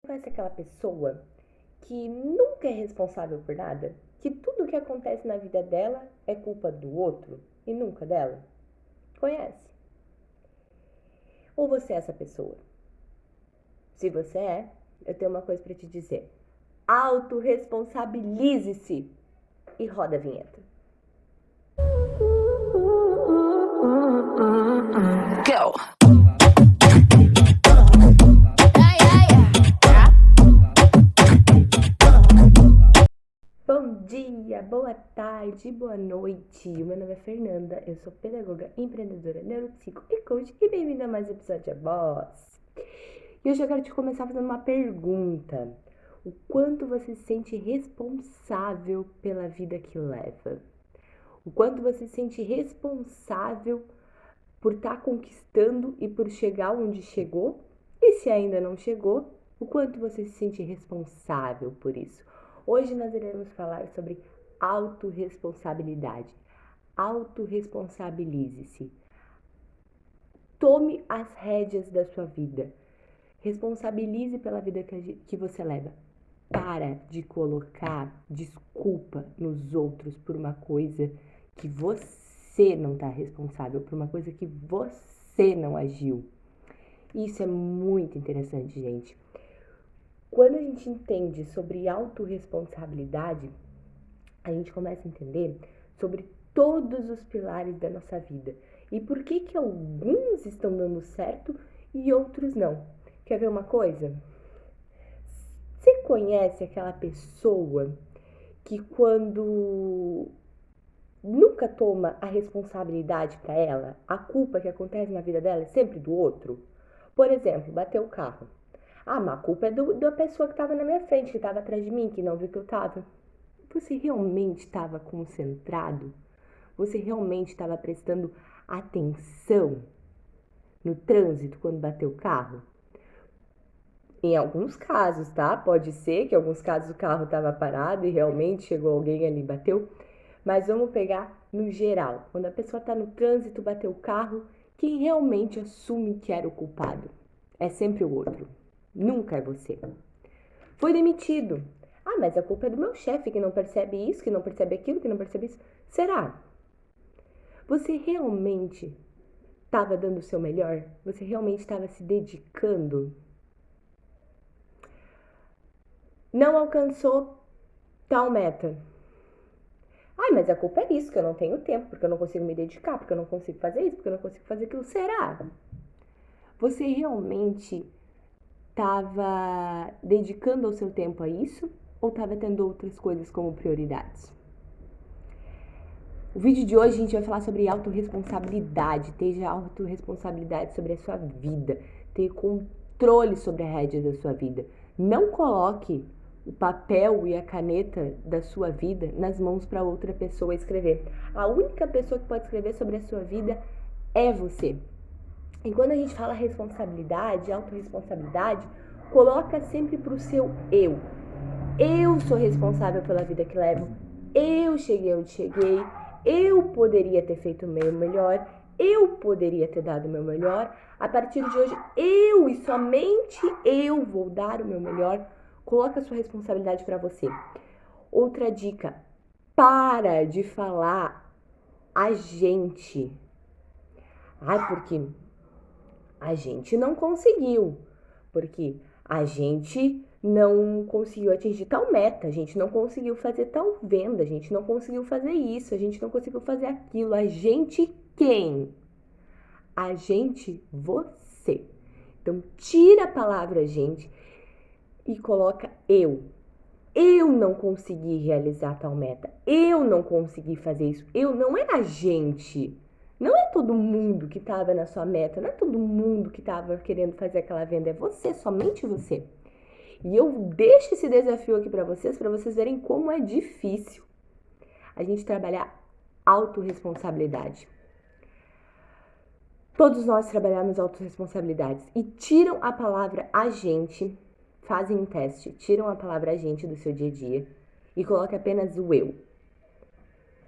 Conhece aquela pessoa que nunca é responsável por nada? Que tudo que acontece na vida dela é culpa do outro e nunca dela? Conhece? Ou você é essa pessoa? Se você é, eu tenho uma coisa para te dizer. Autoresponsabilize-se e roda a vinheta. Go! Bom dia, boa tarde, boa noite. O meu nome é Fernanda, eu sou pedagoga, empreendedora, neuropsico e coach e bem-vinda a mais um episódio de Voz. E hoje eu quero te começar fazendo uma pergunta. O quanto você se sente responsável pela vida que leva? O quanto você se sente responsável por estar conquistando e por chegar onde chegou? E se ainda não chegou, o quanto você se sente responsável por isso? Hoje nós iremos falar sobre autorresponsabilidade. Autorresponsabilize-se. Tome as rédeas da sua vida. Responsabilize pela vida que você leva. Para de colocar desculpa nos outros por uma coisa que você não está responsável, por uma coisa que você não agiu. Isso é muito interessante, gente. Quando a gente entende sobre autorresponsabilidade, a gente começa a entender sobre todos os pilares da nossa vida e por que alguns estão dando certo e outros não. Quer ver uma coisa? Você conhece aquela pessoa que quando nunca toma a responsabilidade para ela, a culpa que acontece na vida dela é sempre do outro? Por exemplo, bateu o carro. Ah, mas a culpa é da pessoa que estava na minha frente, que estava atrás de mim, que não viu que eu estava. Você realmente estava concentrado? Você realmente estava prestando atenção no trânsito quando bateu o carro? Em alguns casos, tá? Pode ser que em alguns casos o carro estava parado e realmente chegou alguém ali e bateu. Mas vamos pegar no geral. Quando a pessoa está no trânsito, bateu o carro, quem realmente assume que era o culpado? É sempre o outro. Nunca é você. Foi demitido. Ah, mas a culpa é do meu chefe, que não percebe isso, que não percebe aquilo, que não percebe isso. Será? Você realmente estava dando o seu melhor? Você realmente estava se dedicando? Não alcançou tal meta. Ah, mas a culpa é isso, que eu não tenho tempo, porque eu não consigo me dedicar, porque eu não consigo fazer isso, porque eu não consigo fazer aquilo. Será? Você realmente estava dedicando o seu tempo a isso ou estava tendo outras coisas como prioridades? O vídeo de hoje a gente vai falar sobre autorresponsabilidade, ter autorresponsabilidade sobre a sua vida, ter controle sobre a rédea da sua vida. Não coloque o papel e a caneta da sua vida nas mãos para outra pessoa escrever. A única pessoa que pode escrever sobre a sua vida é você. E quando a gente fala responsabilidade, autorresponsabilidade, coloca sempre para o seu eu. Eu sou responsável pela vida que levo. Eu cheguei onde cheguei. Eu poderia ter feito o meu melhor. Eu poderia ter dado o meu melhor. A partir de hoje, eu e somente eu vou dar o meu melhor. Coloca a sua responsabilidade para você. Outra dica: para de falar a gente. Ai, porque a gente não conseguiu. Porque a gente não conseguiu atingir tal meta, a gente não conseguiu fazer tal venda, a gente não conseguiu fazer isso, a gente não conseguiu fazer aquilo. A gente quem? A gente, você. Então, tira a palavra gente e coloca eu. Eu não consegui realizar tal meta. Eu não consegui fazer isso. Eu não é a gente. Não é todo mundo que estava na sua meta. Não é todo mundo que estava querendo fazer aquela venda. É você, somente você. E eu deixo esse desafio aqui para vocês verem como é difícil a gente trabalhar autorresponsabilidade. Todos nós trabalhamos autorresponsabilidades e tiram a palavra a gente, fazem um teste, tiram a palavra a gente do seu dia a dia e colocam apenas o eu.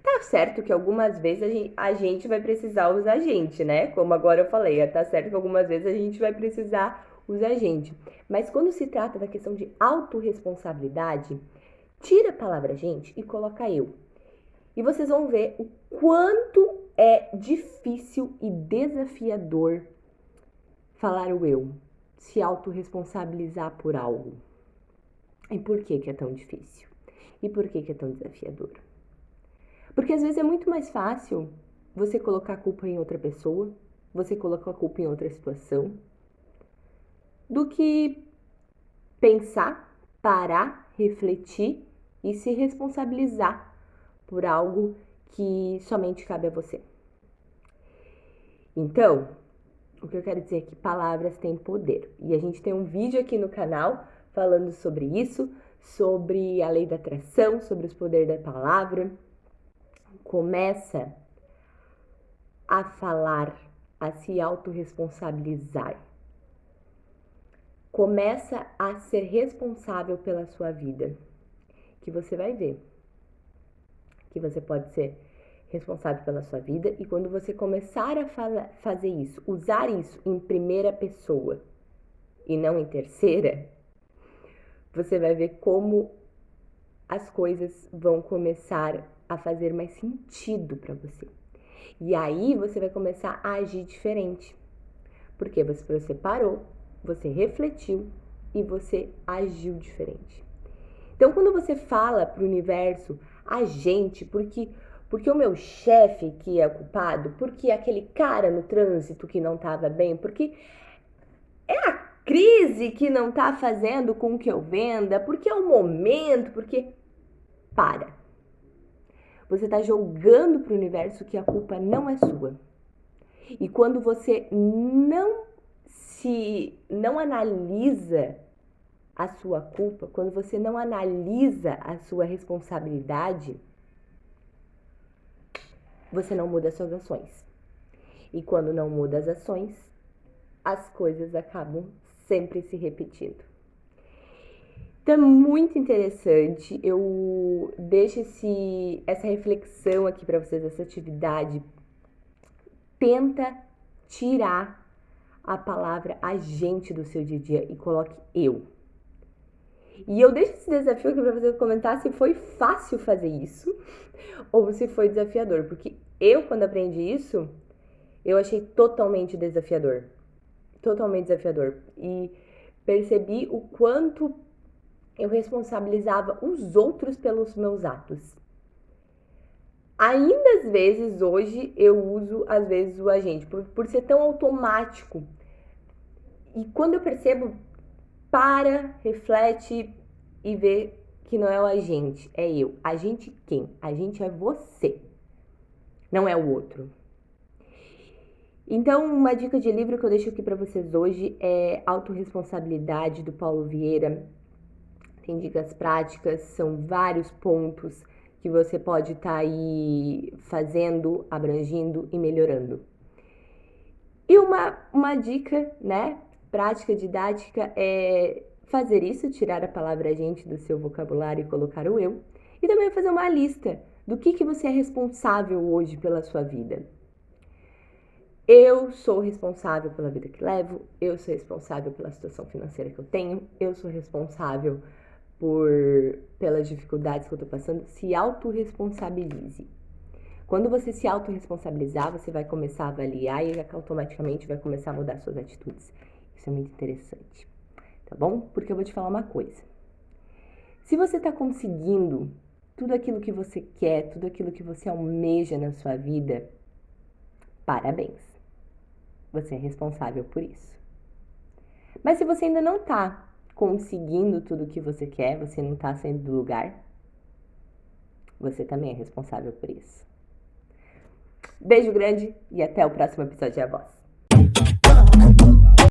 Tá certo que algumas vezes a gente vai precisar usar a gente, né? Como agora eu falei, tá certo que algumas vezes a gente vai precisar usa a gente. Mas quando se trata da questão de autorresponsabilidade, tira a palavra gente e coloca eu. E vocês vão ver o quanto é difícil e desafiador falar o eu, se autorresponsabilizar por algo. E por que é tão difícil? E por que é tão desafiador? Porque às vezes é muito mais fácil você colocar a culpa em outra pessoa, você colocar a culpa em outra situação, do que pensar, parar, refletir e se responsabilizar por algo que somente cabe a você. Então, o que eu quero dizer é que palavras têm poder. E a gente tem um vídeo aqui no canal falando sobre isso, sobre a lei da atração, sobre os poderes da palavra. Começa a falar, a se autorresponsabilizar. Começa a ser responsável pela sua vida. Que você vai ver que você pode ser responsável pela sua vida, e quando você começar a fazer isso, usar isso em primeira pessoa e não em terceira, você vai ver como as coisas vão começar a fazer mais sentido para você. E aí você vai começar a agir diferente. Porque você parou, você refletiu e você agiu diferente. Então, quando você fala para o universo, a gente, porque o meu chefe que é o culpado, porque aquele cara no trânsito que não estava bem, porque é a crise que não está fazendo com que eu venda, porque é o momento, porque... Para. Você está jogando para o universo que a culpa não é sua. E quando você não analisa a sua culpa, quando você não analisa a sua responsabilidade, você não muda as suas ações. E quando não muda as ações, as coisas acabam sempre se repetindo. Então é muito interessante. Eu deixo essa reflexão aqui para vocês, essa atividade. Tenta tirar a palavra agente do seu dia a dia e coloque eu. E eu deixo esse desafio aqui para você comentar se foi fácil fazer isso ou se foi desafiador. Porque eu, quando aprendi isso, eu achei totalmente desafiador. Totalmente desafiador. E percebi o quanto eu responsabilizava os outros pelos meus atos. Ainda às vezes, hoje, eu uso, às vezes, o agente, por ser tão automático. E quando eu percebo, para, reflete e vê que não é o agente, é eu. Agente quem? Agente é você, não é o outro. Então, uma dica de livro que eu deixo aqui para vocês hoje é Autorresponsabilidade, do Paulo Vieira. Tem dicas práticas, são vários pontos que você pode estar aí fazendo, abrangindo e melhorando. E uma dica, né, prática, didática, é fazer isso, tirar a palavra gente do seu vocabulário e colocar o eu. E também fazer uma lista do que você é responsável hoje pela sua vida. Eu sou responsável pela vida que levo, eu sou responsável pela situação financeira que eu tenho, eu sou responsável pelas dificuldades que eu tô passando. Se autorresponsabilize. Quando você se autorresponsabilizar, você vai começar a avaliar e automaticamente vai começar a mudar suas atitudes. Isso é muito interessante, tá bom? Porque eu vou te falar uma coisa. Se você tá conseguindo tudo aquilo que você quer, tudo aquilo que você almeja na sua vida, parabéns. Você é responsável por isso. Mas se você ainda não tá conseguindo tudo o que você quer, você não tá saindo do lugar, você também é responsável por isso. Beijo grande e até o próximo episódio de A Voz.